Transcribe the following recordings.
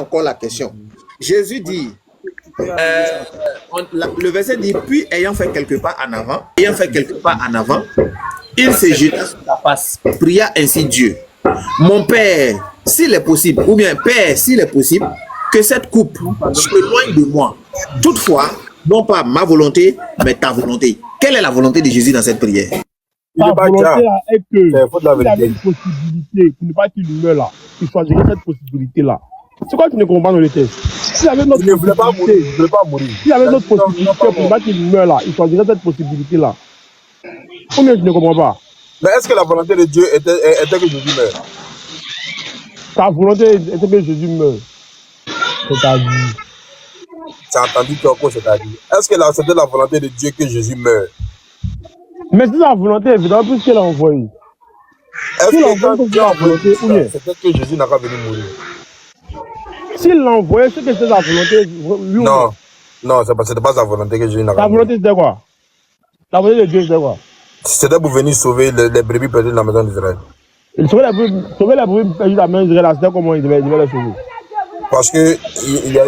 encore la question. Jésus dit, le verset dit, puis ayant fait quelques pas en avant, il se jeta sur sa face, pria ainsi Dieu. Mon Père, s'il est possible, ou bien Père, s'il est possible, que cette coupe s'éloigne de moi. Toutefois, non pas ma volonté, mais ta volonté. Quelle est la volonté de Jésus dans cette prière? Ta volonté est que s'il avait une possibilité pour ne pas qu'il meure là, il choisirait cette possibilité-là. C'est quoi que tu ne comprends pas dans le texte? S'il avait notre possibilité, s'il avait notre possibilité pour ne pas qu'il meure là, il choisirait cette possibilité-là. Combien tu ne comprends pas? Mais est-ce que la volonté de Dieu était que Jésus meure? Ta volonté était que Jésus meure. C'est-à-dire. Tu as entendu quoi, c'est-à-dire? Est-ce que c'était la volonté de Dieu que Jésus meure? Mais c'est la volonté, évidemment, puisqu'il a envoyé. Est-ce que Dieu a envoyé, c'est que Jésus n'a pas venu mourir? S'il l'a envoyé, c'est que c'est sa volonté. Non, c'était pas sa volonté que Jésus n'a pas mourir. Ta volonté, c'était quoi? La volonté de Dieu, c'était quoi? C'était pour venir sauver les brebis perdues de la maison d'Israël. Sauver les brebis perdues de la maison d'Israël, c'était comment il devait les sauver? Parce que il y a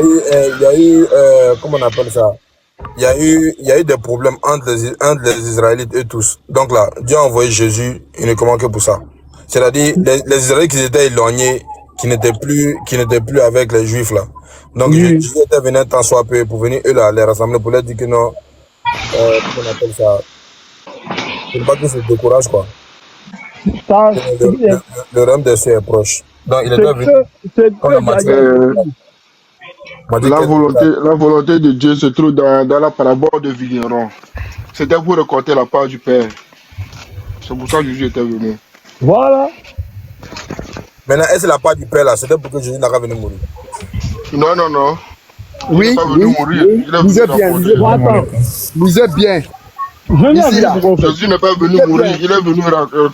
eu comment on appelle ça? Il y a eu des problèmes entre les Israélites et tous. Donc là, Dieu a envoyé Jésus uniquement que pour ça. C'est-à-dire les Israélites qui étaient éloignés, qui n'étaient plus avec les Juifs là. Donc Jésus était venu un temps soit peu pour venir eux là les rassembler pour leur dire que non, comment on appelle ça? Il ne faut pas qu'ils se découragent quoi. Le règne des cieux est proche. Donc il était venu. La volonté de Dieu se trouve dans la parabole de vigneron. C'était pour récolter la part du Père. C'est pour ça que Jésus était venu. Voilà. Maintenant, est-ce que la part du Père là, c'était pour que Jésus n'a pas venu mourir? Non. Oui, il n'est pas venu mourir. Vous êtes bien. Vous êtes bien. Jésus n'est pas venu mourir, il est venu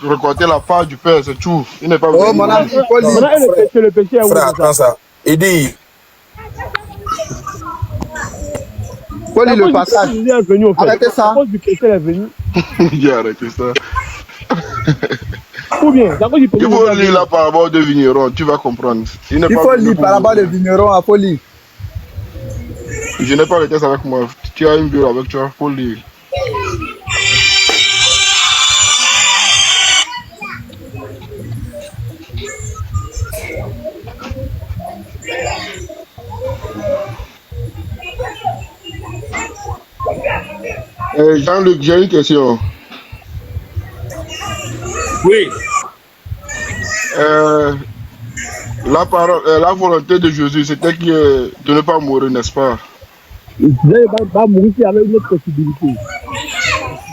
récolter la part du Père, c'est tout. Il n'est pas venu mourir. Frère, attends ça. Il dit. Faut lire le passage. Arrêtez ça. Il a arrêté ça. Ou bien, il faut lire la parabole de vigneron, tu vas comprendre. Il faut lire la parabole de vigneron, il faut lire. Je n'ai pas le texte avec moi. Tu as une Bible avec toi, il faut lire. Jean-Luc, j'ai une question. Oui. La volonté de Jésus, c'était de ne pas mourir, n'est-ce pas? Il ne va pas mourir s'il y avait une autre possibilité.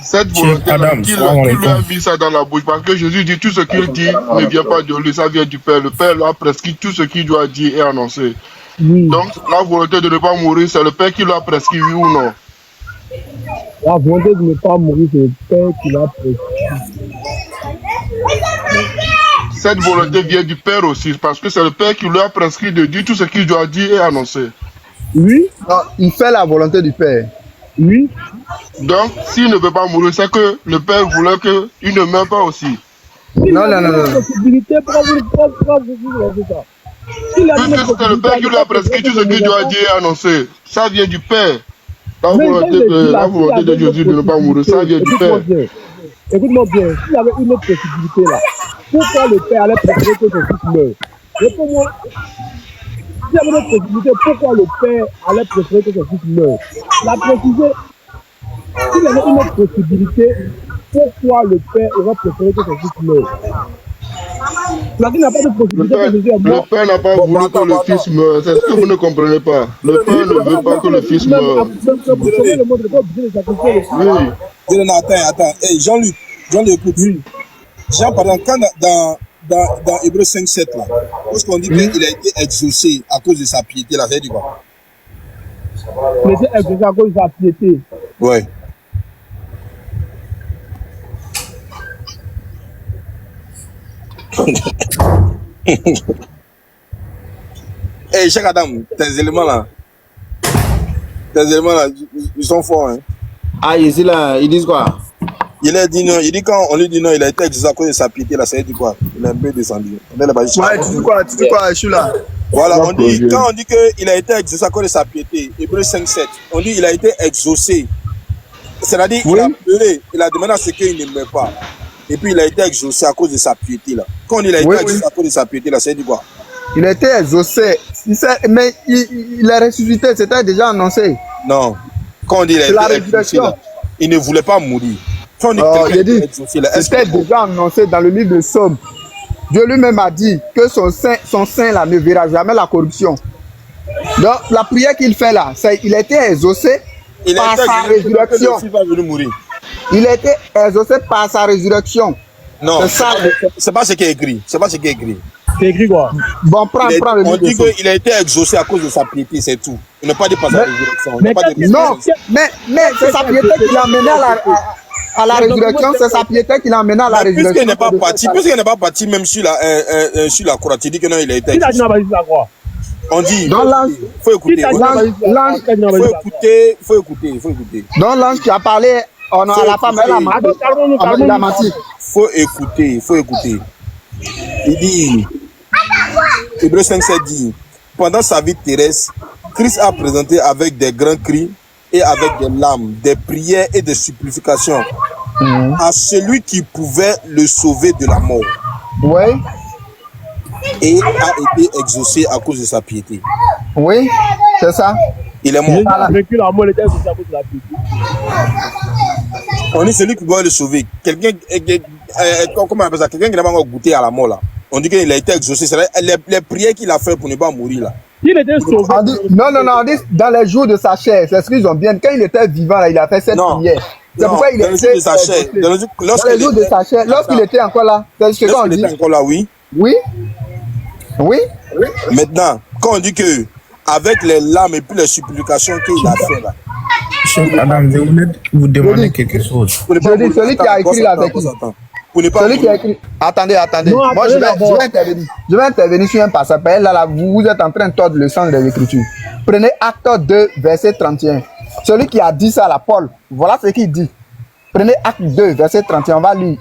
Cette volonté, qui lui a mis ça dans la bouche? Parce que Jésus dit tout ce qu'il dit ne vient pas de lui, ça vient du Père. Le Père l'a prescrit tout ce qu'il doit dire et annoncer. Oui. Donc, la volonté de ne pas mourir, c'est le Père qui l'a prescrit, oui ou non? La volonté de ne pas mourir, c'est le Père qui l'a prescrit. Cette volonté vient du Père aussi, parce que c'est le Père qui lui a prescrit de dire tout ce qu'il doit dire et annoncer. Oui. Non, il fait la volonté du Père. Oui. Donc, s'il ne veut pas mourir, c'est que le Père voulait qu'il ne meure pas aussi. Non. Possibilité pour ça. Puisque c'est le Père qui lui a prescrit tout ce qu'il doit dire et annoncer. Ça vient du Père. La volonté de Jésus de ne pas mourir, ça vient du Père. Écoute-moi bien, s'il y avait une autre possibilité là, pourquoi le Père allait préférer que son fils meure? Réponds-moi. S'il y avait une autre possibilité, pourquoi le Père allait préférer que son fils meure? La préciser. S'il y avait une autre possibilité, pourquoi le Père aurait préféré que son fils meure? La n'a pas de possibilité que Jésus est mort. Le Père n'a pas voulu que le fils meure. C'est ce que vous ne comprenez pas. Le Père ne veut pas que le fils meure. Oui. Attends. Hey, Jean-Luc, écoute. Oui. Jean, par exemple, quand dans Hébreux 5:7, là, lorsqu'on dit qu'il a été exaucé à cause de sa piété, là, ça veut dire quoi? Il a été exaucé à cause de sa piété. Oui. Hey, chaque Adam, tes éléments là, ils sont forts. Hein. Ah, ici là, ils disent quoi? Il a dit non, il dit quand on lui dit non, il a été exaucé à cause de sa piété là, ça veut dire quoi? Il est un peu descendu. Ouais, tu dis quoi, je suis là. Voilà, quand on dit qu'il a été exaucé à cause de sa piété, Hébreux 5:7, on dit qu'il a été exaucé. C'est-à-dire qu'il a pleuré, il a demandé à ce qu'il ne meure pas. Et puis il a été exaucé à cause de sa piété là. Quand il a été exaucé à cause de sa piété là, c'est dit quoi? Il a été exaucé, mais il est ressuscité, c'était déjà annoncé. Non. Quand on dit qu'il a été exaucé là, il ne voulait pas mourir. Quand on dit c'était déjà annoncé dans le livre de Somme. Dieu lui-même a dit que son sein là ne verra jamais la corruption. Donc la prière qu'il fait là, il a été exaucé par sa résurrection. Il a été exaucé par sa résurrection. Non, c'est pas ce qui est écrit. C'est pas ce qui est écrit. C'est écrit quoi? Bon, prends le livre. On dit qu'il a été exaucé à cause de sa piété, c'est tout. Il n'a pas dit par sa résurrection. Non, mais c'est sa piété qui l'a mené à la résurrection, c'est sa piété qui l'a amené à la résurrection. Puisqu'il n'est pas parti même sur la croix, tu dis que non, il a été exaucé. On dit, il faut écouter. Il faut écouter. Donc l'ange qui a parlé à la femme, elle a menti. Il faut écouter. Il dit, Hébreux 5:7 dit, pendant sa vie terrestre, Christ a présenté avec des grands cris et avec des larmes, des prières et des supplications à celui qui pouvait le sauver de la mort. Oui. Et a été exaucé à cause de sa piété. Oui, c'est ça. Il est mort. Jésus a vécu la mort, il était exaucé à cause de la piété. On dit celui qui doit le sauver. Quelqu'un, comment on appelle ça? Quelqu'un qui n'a pas encore goûté à la mort là. On dit qu'il a été exaucé. C'est les prières qu'il a fait pour ne pas mourir là. Il était sauvé. Non, on dit dans les jours de sa chair. C'est ce qu'ils ont bien. Quand il était vivant là, il a fait cette prière. C'est pourquoi il était de sa chair. Dans les jours de sa chair. Lorsqu'il était encore là. C'est ce qu'on dit. Lorsqu'il était encore là, oui. Oui. Maintenant, quand on dit que avec les larmes et puis les supplications qu'il a fait là. Madame, je voulais vous demander quelque chose. Je dis celui qui a écrit là avec qui? Celui qui a écrit. Attendez. Non, moi, je vais intervenir sur un passage. Là, vous êtes en train de tordre le sens de l'écriture. Prenez Acte 2, verset 31. Celui qui a dit ça à Paul, voilà ce qu'il dit. Prenez Acte 2, verset 31. On va lire.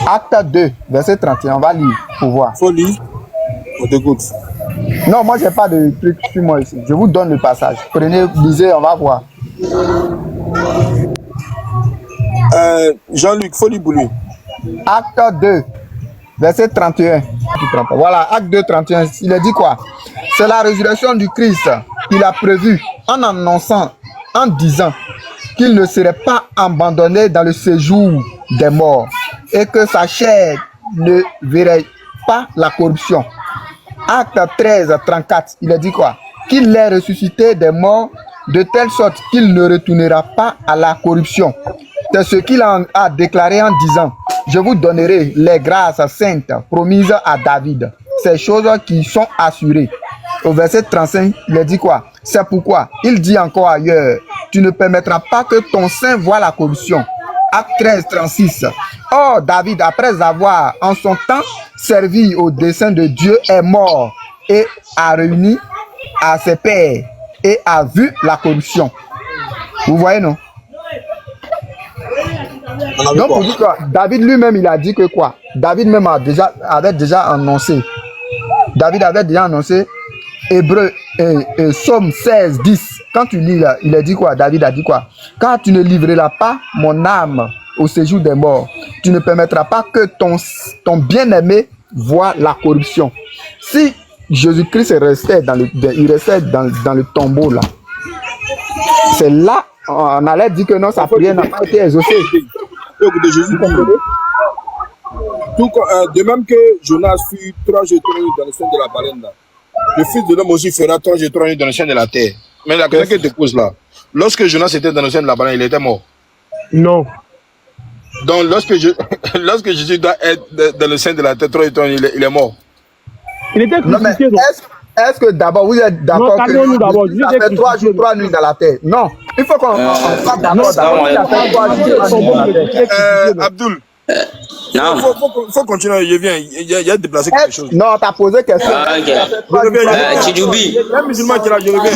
Acte 2, verset 31. On va lire pour voir. Faut lire. On t'écoute. Non, moi, j'ai pas de truc sur moi ici. Je vous donne le passage. Prenez, lisez, on va voir. Jean-Luc, faut lire pour lui. Acte 2, verset 31. Voilà, Acte 2, 31. Il a dit quoi? C'est la résurrection du Christ qu'il a prévue en annonçant, en disant qu'il ne serait pas abandonné dans le séjour des morts et que sa chair ne verrait pas la corruption. Acte 13, 34, il a dit quoi? Qu'il est ressuscité des morts de telle sorte qu'il ne retournera pas à la corruption. C'est ce qu'il a déclaré en disant: je vous donnerai les grâces saintes promises à David. Ces choses qui sont assurées. Au verset 35, il a dit quoi? C'est pourquoi il dit encore ailleurs: tu ne permettras pas que ton sein voie la corruption. Acte 13, 36. Or, David, après avoir en son temps servi au dessein de Dieu, est mort et a réuni à ses pères et a vu la corruption. Vous voyez, non? Donc, pour dire quoi, David lui-même, il a dit que quoi? David même avait déjà annoncé. David avait déjà annoncé Hébreux et Somme 16, 10. Quand tu lis là, il a dit quoi? David a dit quoi? Car tu ne livreras pas mon âme au séjour des morts. Tu ne permettras pas que ton bien-aimé voie la corruption. Si Jésus-Christ restait dans le tombeau là, c'est là on allait dire que non, sa prière n'a pas été exaucée. Écoutez, Jésus comprenait. De même que Jonas fut 3 jours et 3 nuits dans le sein de la baleine là, le Fils de l'homme aussi fera 3 jours et 3 nuits dans le sein de la terre. Mais la question que te pose là, lorsque Jonas était dans le sein de la baleine, il était mort? Non. Donc lorsque Jésus doit être dans le sein de la terre 3 jours et 3 nuits, il est mort? Il était crucifié. Est-ce que d'abord vous êtes d'accord que il a fait 3 jours, 3 nuits dans la terre? Non. Il faut qu'on soit d'accord. Il a fait 3 jours, 3 nuits dans la terre. Abdul, faut continuer, je viens. Il y a déplacé quelque chose. Non, t'as posé question. Tidjoubi. Un musulman qui est là, je reviens.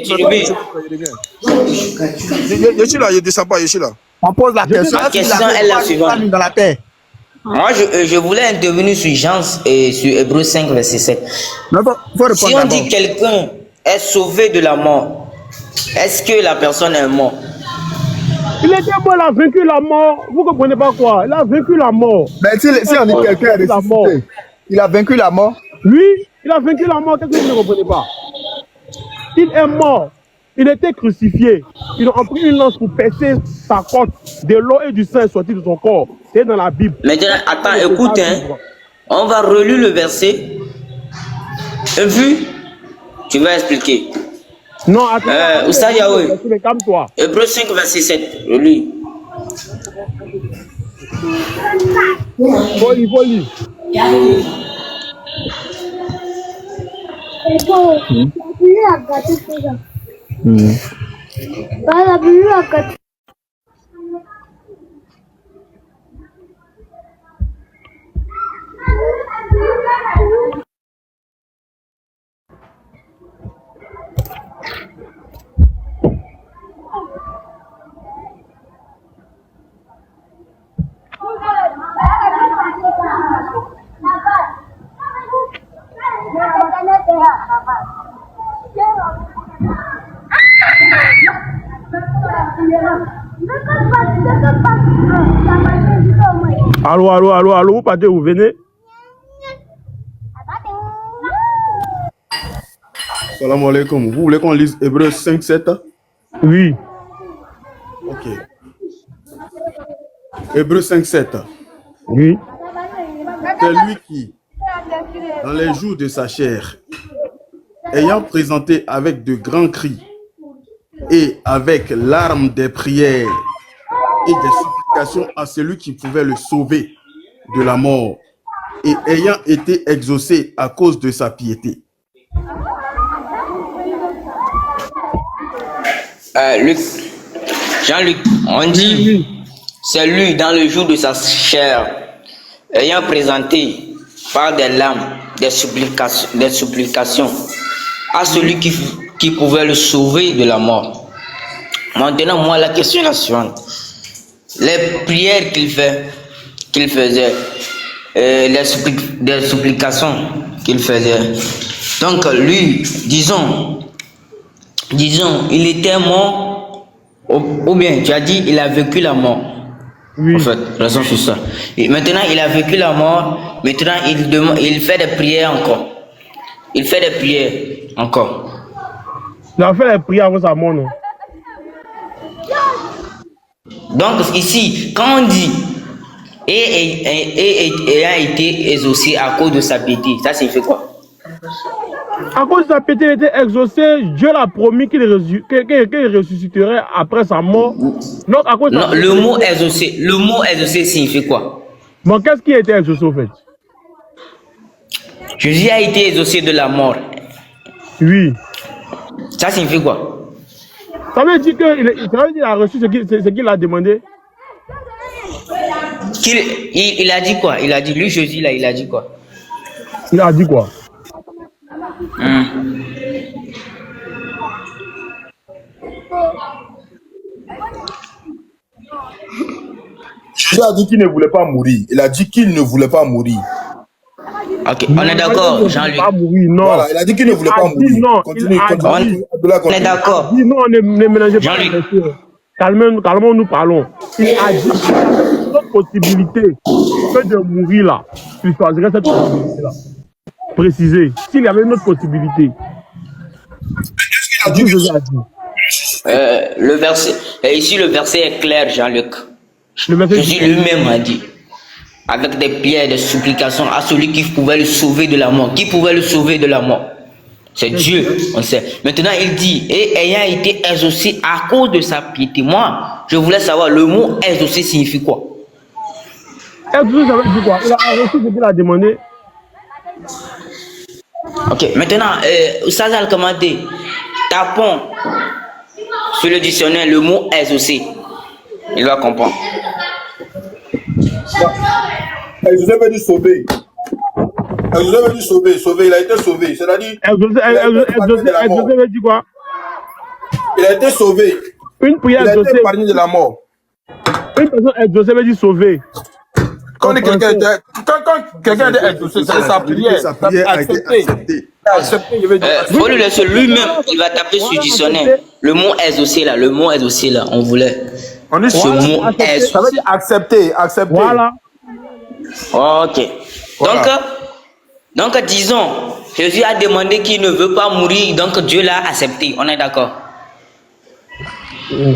Tidjoubi. Je suis là, je ne descends pas, je suis là. On pose la question. Ma question est la suivante. Dans la terre. Moi, je voulais intervenir sur Jean et sur Hébreux 5, verset 7. Si on dit quelqu'un est sauvé de la mort, est-ce que la personne est morte? Il était mort, il a vaincu la mort. Vous ne comprenez pas quoi? Il a vaincu la mort. Mais si on dit quelqu'un est ressuscité, il a vaincu la mort. Oui, il a vaincu la mort. Qu'est-ce que vous ne comprenez pas? Il est mort. Il était crucifié. Ils ont pris une lance pour percer sa côte. De l'eau et du sang est sorti de son corps. C'est dans la Bible. Maintenant, attends, écoute, hein. On va relire le verset. Et puis, tu vas expliquer. Non, attends. Oustaz Yahweh. Calme-toi. Hébreux 5, verset 7. Relis. Faut lire. Allô, vous partez, vous venez? Salam alaikum. Vous voulez qu'on lise Hébreux 5, 7? Oui. Ok. Hébreux 5, 7. Oui. C'est lui qui, dans les jours de sa chair, ayant présenté avec de grands cris et avec larmes des prières et des supplications à celui qui pouvait le sauver de la mort, et ayant été exaucé à cause de sa piété. Jean-Luc, on dit, c'est lui dans le jour de sa chair, ayant présenté par des larmes, des supplications à celui qui pouvait le sauver de la mort. Maintenant, moi, la question est la suivante. Les prières qu'il faisait, les supplications qu'il faisait. Donc, lui, disons, il était mort, ou bien tu as dit, il a vécu la mort. Oui. En fait, raison sur ça. Et maintenant, il a vécu la mort. Maintenant, il fait des prières encore. Il fait des prières encore. Il a fait des prières avant sa mort, non? Donc, ici, quand on dit et a été exaucé à cause de sa piété, ça signifie quoi? À cause de sa piété, il était exaucé. Dieu l'a promis qu'il ressusciterait après sa mort. Donc, à cause non, le mot exaucé signifie quoi? Bon, qu'est-ce qui a été exaucé au fait? Jésus a été exaucé de la mort. Oui. Ça signifie quoi? Ça veut dire qu'il a reçu ce qu'il a demandé. Il a dit quoi? Il a dit, lui Jésus là, il a dit quoi? Il a dit quoi? Jésus a dit qu'il ne voulait pas mourir. Il a dit qu'il ne voulait pas mourir. Ok, on est d'accord, Jean-Luc. Voilà, il a dit qu'il ne voulait pas mourir. Non, continue. On est d'accord. Non, ne mélangez pas. Calmons-nous, parlons. Il a dit qu'il y a une autre possibilité que de mourir là. Il choisirait cette possibilité-là. Préciser. S'il y avait une autre possibilité. Qu'est-ce qu'il a dit? Le verset, ici le verset est clair, Jean-Luc. Jésus lui-même a dit, avec des prières, des supplications à celui qui pouvait le sauver de la mort. Qui pouvait le sauver de la mort? C'est Dieu, on sait. Maintenant, il dit, et ayant été exaucé à cause de sa piété. Moi, je voulais savoir, le mot exaucé signifie quoi? Exaucé, ça veut dire quoi? Il a reçu ce qu'il a demandé. Ok, maintenant, Oustaz Al-Kamate, tapons sur le dictionnaire le mot exaucé. Il va comprendre. Exaucé veut dire sauver. Exaucé veut dire sauver. Il a été sauvé. C'est-à-dire. Exaucé veut dire quoi? Il a été sauvé. Une prière il a exaucée. été épargné de la mort. Une personne exaucée veut dire sauver. Quand quelqu'un était exaucé, c'est sa prière. Sa prière a été acceptée. Faut lui laisser lui-même, il va taper sur le dictionnaire. Le mot exaucé là, on voulait. On dit Ce mot exaucé. Ça veut dire accepter. Voilà. Ok. Voilà. Donc, disons, Jésus a demandé qu'il ne veut pas mourir, donc Dieu l'a accepté. On est d'accord?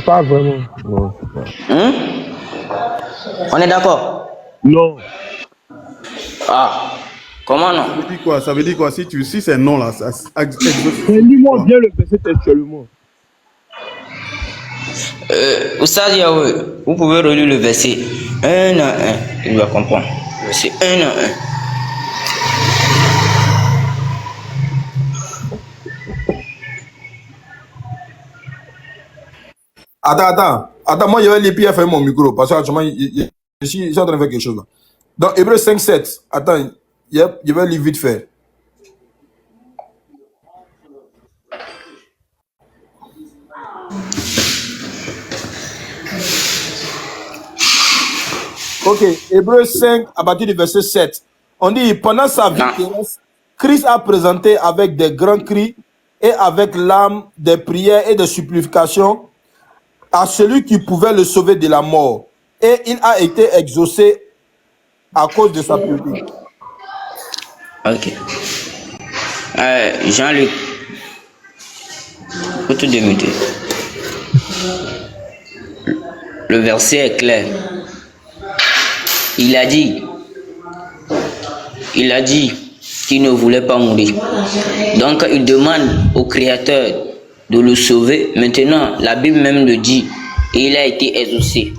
Pas vraiment. Non. On est d'accord? Non. Ah, comment non? Ça veut dire quoi? Si c'est non là, ça Lis-moi bien le verset textuellement. Oustaz Yahweh, vous pouvez relire le verset 1 à 1. Il va comprendre. Verset 1 à 1. Attends, moi je vais lire puis faire mon micro parce que actuellement, je suis en train de faire quelque chose là. Donc, Hébreux 5, 7. Attends, je vais lire vite fait. Ok, Hébreux 5, à partir du verset 7. On dit, pendant sa vie terrestre, Christ a présenté avec des grands cris et avec l'âme des prières et des supplications à celui qui pouvait le sauver de la mort. Et il a été exaucé à cause de sa pureté. Ok. Jean-Luc, faut tout démuter. Le verset est clair. Il a dit qu'il ne voulait pas mourir. Donc il demande au Créateur de le sauver. Maintenant, la Bible même le dit. Et il a été exaucé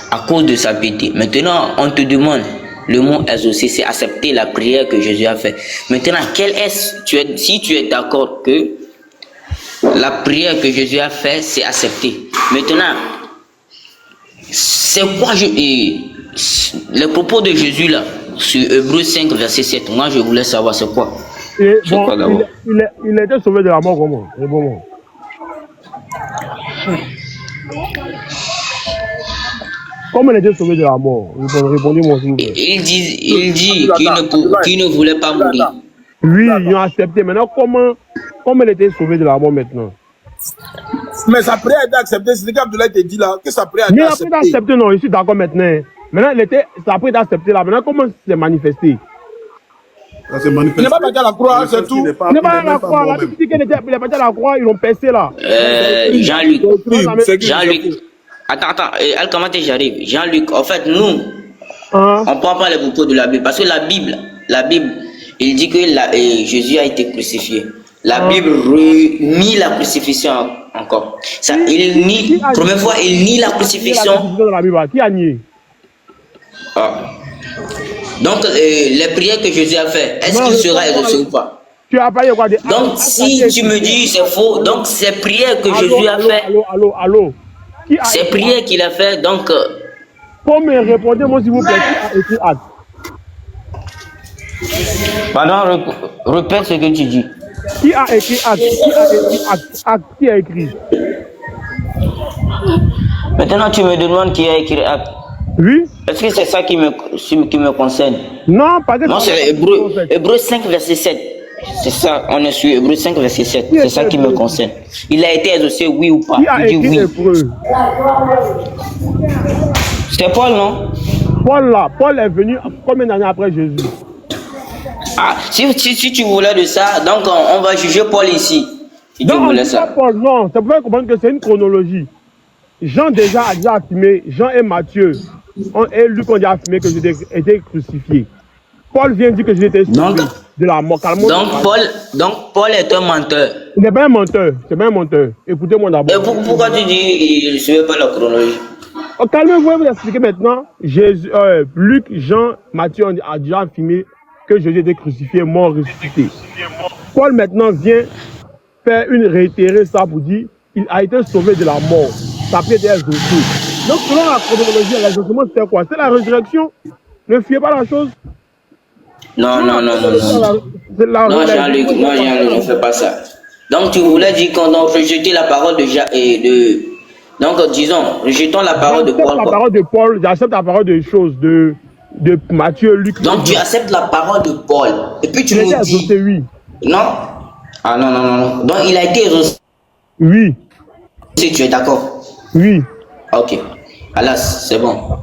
à cause de sa piété. Maintenant, on te demande, le mot exaucé, c'est accepter la prière que Jésus a faite. Maintenant, si tu es d'accord que la prière que Jésus a faite, c'est accepté. Maintenant, c'est quoi les propos de Jésus là, sur Hébreux 5, verset 7, moi je voulais savoir c'est quoi. Et bon, quoi, il a été sauvé de la mort comment? Comment il a été sauvé de la mort? Répondez-moi s'il vous plaît. Il dit qu'il ne voulait pas mourir. Oui, ils ont accepté. Maintenant, comment il a été sauvé de la mort maintenant? Mais sa prière a été acceptée. C'est ce qu'Abdoulaye te dit là, que sa prière a été acceptée. Mais accepté, non, je suis d'accord maintenant. Maintenant, sa prière a été acceptée là. Maintenant, comment c'est manifesté? Il n'est pas parti à la croix, c'est tout. Il n'est pas à la croix. La Bible dit qu'il est parti à la croix, ils l'ont percé là. Jean-Luc. Attends, comment j'arrive? Jean-Luc, en fait, nous, on ne prend pas les propos de la Bible. Parce que la Bible, il dit que Jésus a été crucifié. La Bible nie la crucifixion encore. Première fois, il nie la crucifixion. Qui a nié? Donc, les prières que Jésus a fait, est-ce qu'il sera exaucé ou pas? Donc, si tu me dis c'est faux, donc ces prières que Jésus a fait, ces prières qu'il a fait, donc... Comment répondez-moi s'il vous plaît, qui a écrit acte? Pardon, répète ce que tu dis. Qui a écrit acte? Qui a écrit? Maintenant, tu me demandes qui a écrit acte. Oui. Est-ce que c'est ça qui me concerne? Non, pas non, c'est Hébreux 5, verset 7. C'est ça, on est sur Hébreux 5, verset 7. C'est ça qui me concerne. Il a été exaucé, oui ou pas? Qui a écrit oui. Hébreux? C'était Paul, non? Paul est venu combien d'années après Jésus? Ah, si tu voulais de ça, donc on va juger Paul ici. Si tu voulais ça. Paul, non, ça pouvez comprendre que c'est une chronologie. Jean a déjà affirmé, Jean et Matthieu et Luc ont déjà affirmé que j'étais été crucifié. Paul vient dire que j'étais sauvé de la mort. Donc Paul est un menteur. Il n'est pas un menteur, c'est pas un menteur. Écoutez-moi d'abord. Et pourquoi tu dis qu'il ne suivait pas la chronologie? Calmez-vous, je vais vous expliquer maintenant. Luc, Jean, Matthieu ont déjà affirmé que Jésus était crucifié, mort, ressuscité. Paul maintenant vient faire réitérer ça pour dire qu'il a été sauvé de la mort. Ça peut être exaucé. Donc selon la chronologie, l'exaucement c'était quoi? C'est la résurrection. Ne fiez pas la chose. Non, Jean-Luc, ne fais pas ça. Donc tu voulais dire qu'on a rejeté la parole Donc, disons, rejetons la parole de Paul. La parole de Paul, j'accepte la parole de choses, de Matthieu, Luc. Donc, tu acceptes la parole de Paul. Et puis, tu nous dis... Exaucé, oui. Non? Ah non, non, non, non. Donc, il a été exaucé. Oui. Si tu es d'accord? Oui. Ok. Alors, c'est bon.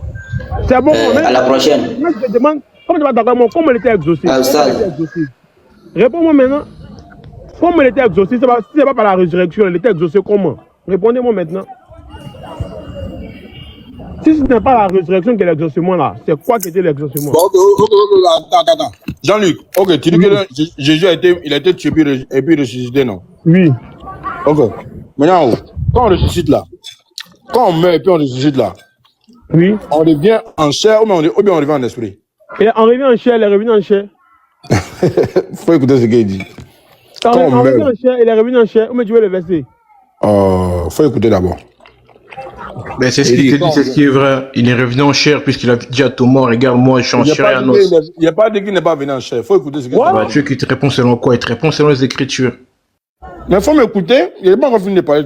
C'est bon. À la prochaine. Je te demande, comment tu vas d'accord, comment il était exaucé? Réponds-moi maintenant. Comment il était exaucé? Si ce n'est pas par la résurrection, il était exaucé comment? Répondez-moi maintenant. Si ce n'est pas la résurrection qui est l'exaucement là, c'est quoi qui était l'exaucement? Bon, attends. Jean-Luc, ok, tu dis que Jésus a été tué et puis ressuscité, non? Oui. Ok. Maintenant, quand on ressuscite là, quand on meurt et puis on ressuscite là, oui. On revient en chair ou bien on revient en esprit? Et on revient en chair, il est revenu en chair. Faut écouter ce qu'il dit. On revient en chair, il est revenu en chair. Où mais tu veux le verser? Faut écouter d'abord. Ben c'est ce qu'il te dit, c'est ce qui est vrai. Il est revenu en chair puisqu'il a dit à Thomas, regarde, moi je suis en chair et en os. Il n'y a pas dit qu'il n'est pas venu en chair. Faut écouter ce qu'il dit. Bah, tu veux qu'il te répond selon quoi? Il te répond selon les Écritures. Mais faut m'écouter. Il n'est pas encore fini de parler.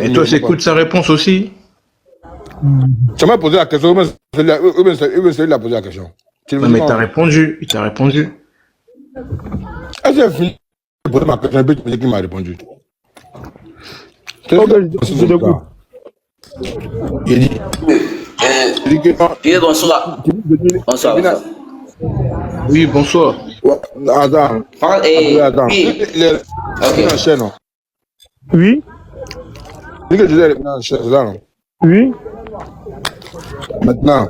Et toi, écoute sa réponse aussi. Tu m'as posé la question. Ou bien celui-là a posé la question. Non, mais t'as répondu. Il t'a répondu. Est-ce que j'ai fini de poser ma question et puis tu me dis qu'il m'a répondu? Il dit. Bonsoir. Bonsoir. Oui, bonsoir. Attends. Attends. Il est en chair, non? Oui. Il dit que Jésus est revenu en chair, c'est ça, non? Oui. Maintenant,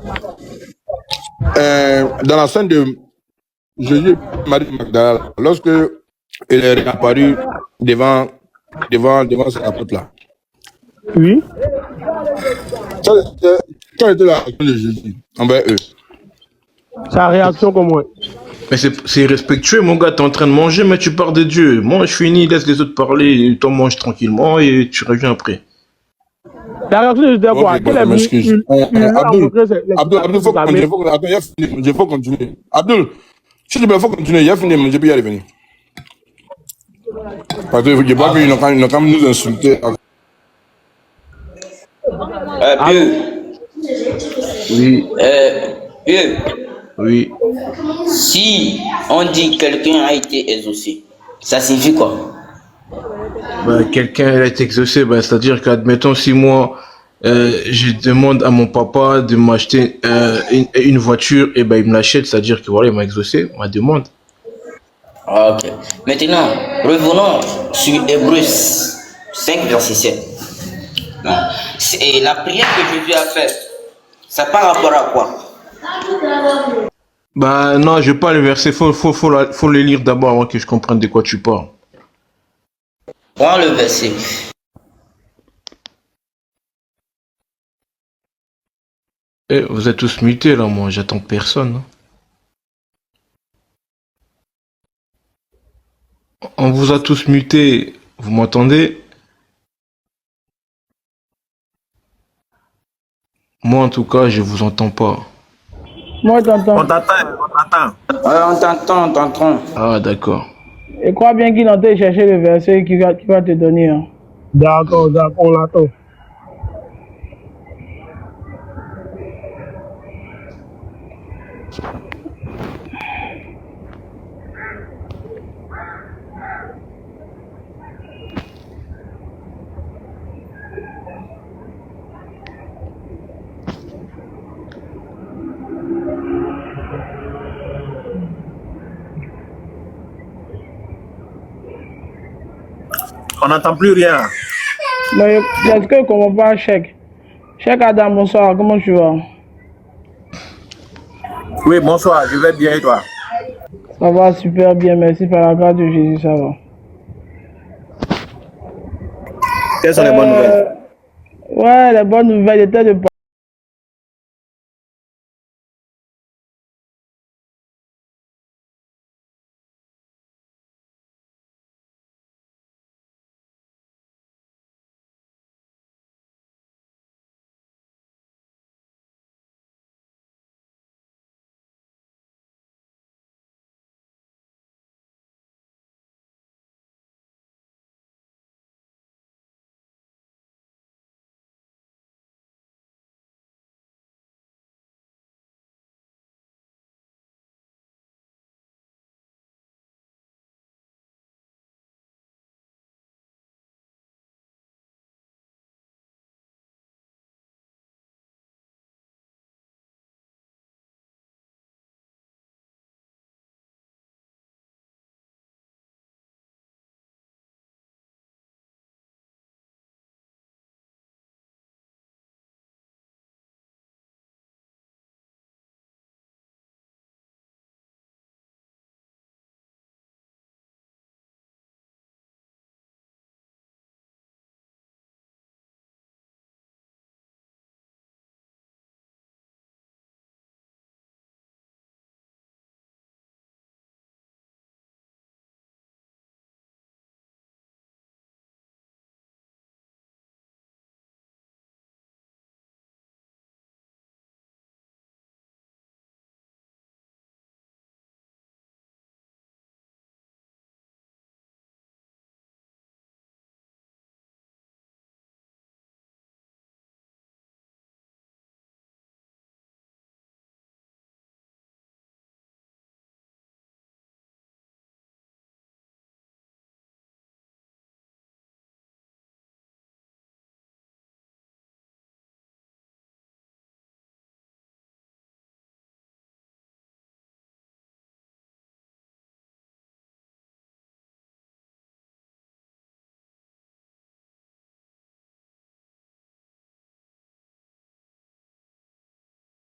dans la scène de Jésus, Marie Magdala, lorsque il est réapparu devant ces apôtres-là. Oui. Quelle était la réaction de Jésus envers eux? Sa réaction comment? Mais c'est respectueux, mon gars, t'es en train de manger, mais tu parles de Dieu. Moi, je finis, laisse les autres parler, toi mange tranquillement et tu reviens après. La réaction de Jésus, quoi? Abdul, il faut continuer. Abdul, si tu veux, il faut continuer, il a fini, je peux y aller venir. Parce que je vois qu'ils ont quand même nous insulter. Oui. Oui. Si on dit quelqu'un a été exaucé, ça signifie quoi? Bah, quelqu'un a été exaucé, bah, c'est-à-dire qu'admettons si moi je demande à mon papa de m'acheter une voiture, et ben il me l'achète, c'est-à-dire que voilà, il m'a exaucé ma demande. Ok. Maintenant, revenons sur Hébreux 5, verset 7. Et la prière que Jésus a faite, ça par rapport à quoi? Bah non, je vais pas le verser, faut le lire d'abord avant que je comprenne de quoi tu parles. Prends le verset. Vous êtes tous mutés là, moi j'attends personne. On vous a tous mutés, vous m'entendez? Moi en tout cas, je vous entends pas. Moi j'entends. On t'entend. On t'entend. Ah d'accord. Et crois bien qu'il entend chercher le verset qui va te donner. Hein. D'accord, on l'attend. On n'entend plus rien. Mais est-ce que je ne comprends pas, Cheikh? Cheikh Adam, bonsoir, comment tu vas? Oui, bonsoir, je vais bien et toi? Ça va super bien, merci par la grâce de Jésus, ça va. Quelles sont les bonnes nouvelles? Ouais, les bonnes nouvelles étaient de